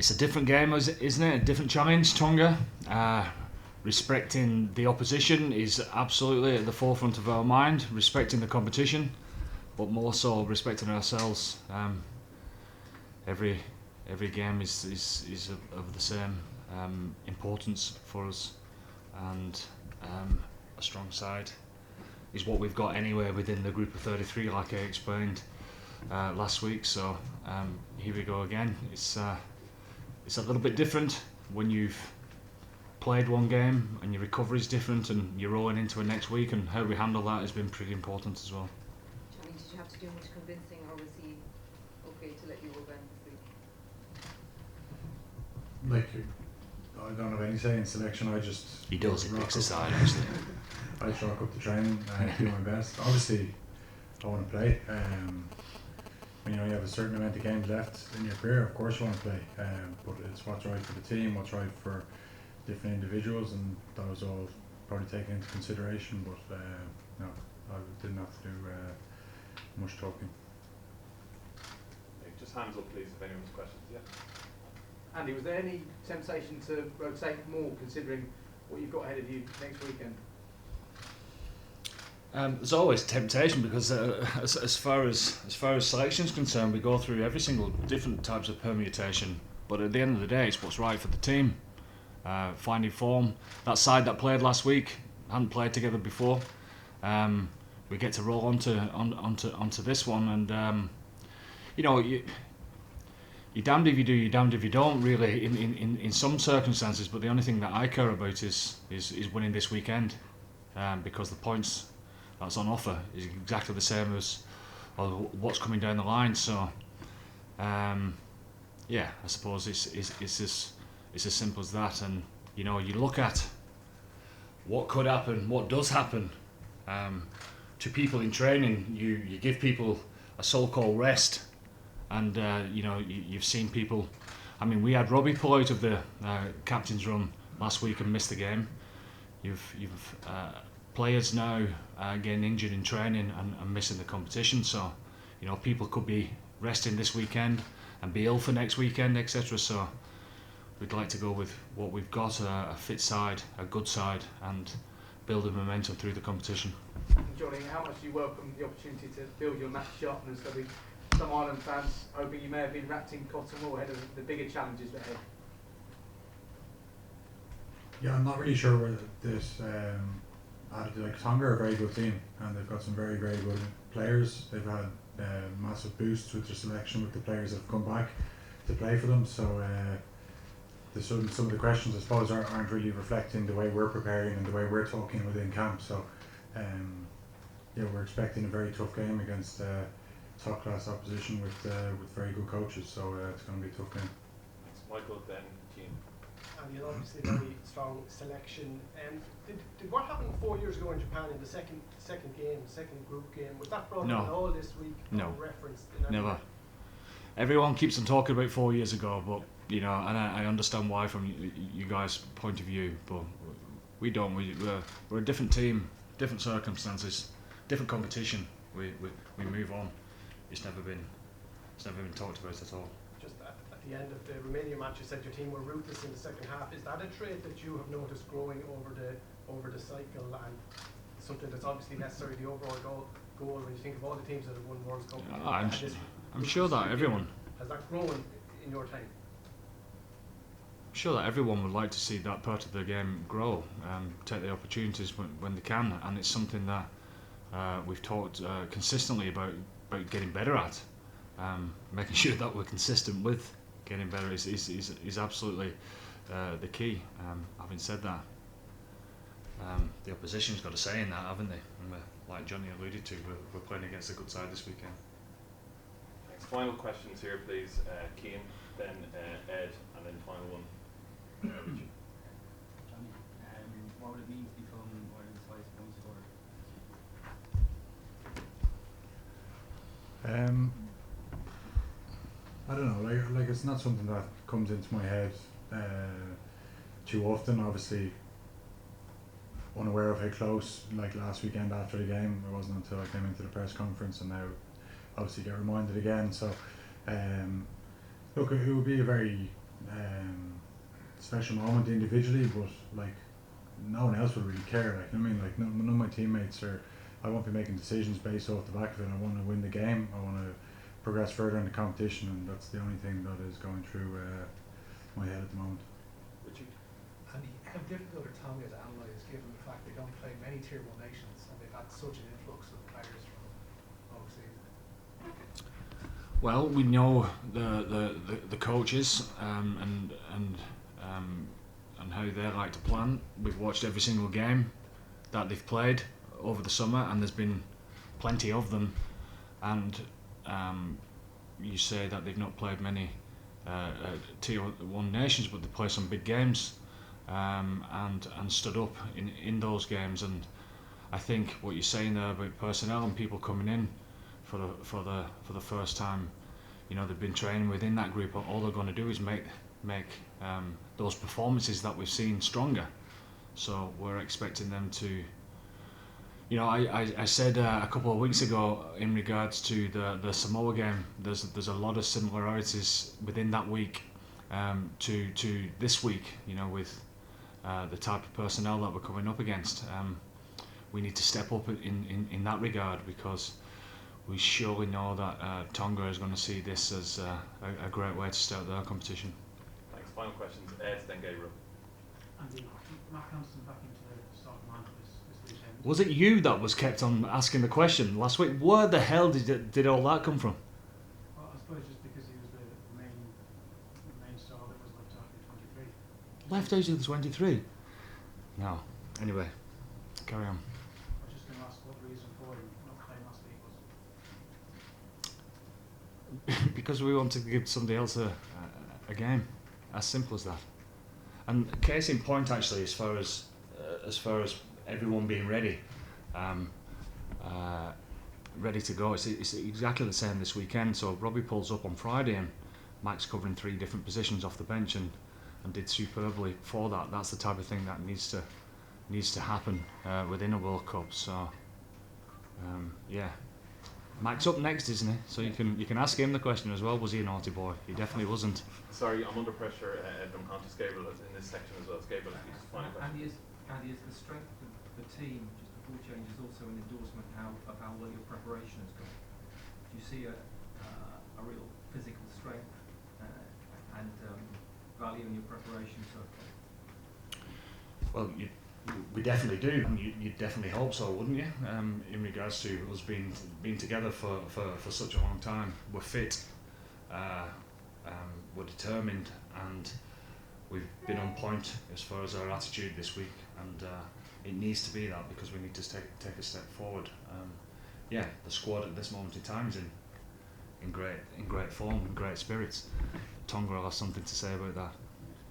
it's a different game, isn't it? A different challenge, Tonga. Respecting the opposition is absolutely at the forefront of our mind. Respecting the competition, but more so respecting ourselves. Every game is of the same importance for us, and a strong side is what we've got anyway within the group of 33, like I explained last week. So here we go again. It's a little bit different when you've played one game and your recovery is different and you're rolling into a next week, and how we handle that has been pretty important as well. Johnny, did you have to do much convincing, or was he okay to let you rub in this week? Like, I don't have any say in selection. He does. He picks a side, actually. I chalk up the training and do my best. Obviously, I want to play. When you have a certain amount of games left in your career, of course you want to play. But it's what's right for the team, what's right for different individuals, and that was all probably taken into consideration. But no, I didn't have to do much talking. Just hands up, please, if anyone's questions. Yeah. Andy, was there any temptation to rotate more, considering what you've got ahead of you next weekend? There's always temptation, because as far as selection is concerned, we go through every single different types of permutation. But at the end of the day, it's what's right for the team. Finding form. That side that played last week hadn't played together before. We get to roll onto this one, and you're damned if you do, you're damned if you don't, really, in some circumstances. But the only thing that I care about is winning this weekend, because the points that's on offer is exactly the same as what's coming down the line. So, I suppose it's as simple as that. And you look at what could happen, what does happen to people in training. You give people a so-called rest. And you've seen people. I mean, we had Robbie pull out of the captain's run last week and miss the game. You've players now getting injured in training and missing the competition. So, people could be resting this weekend and be ill for next weekend, etc. So, we'd like to go with what we've got: a fit side, a good side, and build a momentum through the competition. Johnny, how much do you welcome the opportunity to build your match sharpness? Some Ireland fans hoping you may have been wrapped in cotton wool ahead of the bigger challenges ahead. Yeah, I'm not really sure where this attitude. Like, Tonga are a very good team, and they've got some very, very good players. They've had massive boosts with their selection, with the players that have come back to play for them. So some of the questions, I suppose, aren't really reflecting the way we're preparing and the way we're talking within camp. So we're expecting a very tough game against top class opposition with very good coaches. So it's going to be a tough game. Thanks, Michael. Then Keane. And you obviously very strong selection. Did what happened 4 years ago in Japan in the second group game, was that brought up at all this week? No. Referenced Never. Everyone keeps on talking about 4 years ago, but and I understand why from you guys' point of view, but we don't. We're a different team, different circumstances, different competition. We move on. It's never been talked about at all. Just at the end of the Romania match, you said your team were ruthless in the second half. Is that a trait that you have noticed growing over the cycle, and something that's obviously necessary, the overall goal when you think of all the teams that have won World Cup? I'm sure that everyone has that grown in your time. I'm sure that everyone would like to see that part of the game grow, take the opportunities when they can, and it's something that we've talked consistently about getting better at. Making sure that we're consistent with getting better is absolutely the key. Having said that, the opposition's got a say in that, haven't they? And like Johnny alluded to, we're playing against a good side this weekend. Thanks. Final questions here, please. Keane, then Ed, and then final one. Richard. Johnny, what would it mean to become Ireland's highest point scorer? I don't know. Like it's not something that comes into my head too often. Obviously, unaware of how close. Like last weekend after the game, it wasn't until I came into the press conference, and now obviously get reminded again. So, look, it would be a very special moment individually, but like no one else would really care. Like, I mean, like none of my teammates are. I won't be making decisions based off the back of it. I want to win the game. I want to progress further in the competition, and that's the only thing that is going through my head at the moment. Richie? And how difficult are Tonga to analyse given the fact they don't play many Tier 1 nations and they've had such an influx of players from overseas? Well, we know the coaches and how they like to plan. We've watched every single game that they've played over the summer, and there's been plenty of them. And you say that they've not played many Tier 1 nations, but they play some big games and stood up in those games. And I think what you're saying there about personnel and people coming in for the first time, you know, they've been training within that group. All they're going to do is make those performances that we've seen stronger. So we're expecting them to. You know, I said a couple of weeks ago in regards to the Samoa game, there's a lot of similarities within that week to this week. You know, with the type of personnel that we're coming up against, we need to step up in that regard, because we surely know that Tonga is going to see this as a great way to start their competition. Thanks. Final questions. Ed, then Gabriel. Andy, Mark Hampson back into the starting lineup this weekend. Was it you that was kept on asking the question last week? Where the hell did all that come from? Well, I suppose just because he was the main star that was left out in 23. Left out of the 23? No. Anyway, carry on. I was just going to ask what the reason for him not playing last week was. Because we want to give somebody else a game. As simple as that. And case in point, actually, as far as everyone being ready, ready to go. It's exactly the same this weekend. So Robbie pulls up on Friday, and Mike's covering 3 different positions off the bench, and did superbly for that. That's the type of thing that needs to happen within a World Cup. So yeah, Mike's up next, isn't he? So you can ask him the question as well. Was he a naughty boy? He definitely wasn't. Sorry, I'm under pressure. I'm conscious Gabriel is in this section as well. It's Gabriel, just final question. Andy, is the strength of the team, just before changes, also an endorsement of how well your preparation has gone? Do you see a real physical strength and value in your preparation so far? Well, we definitely do. You'd definitely hope so, wouldn't you? In regards to us being together for such a long time. We're fit, we're determined, and we've been on point as far as our attitude this week. And it needs to be that, because we need to take a step forward. Yeah, the squad at this moment in time is in great form, in great spirits. Tonga will have something to say about that.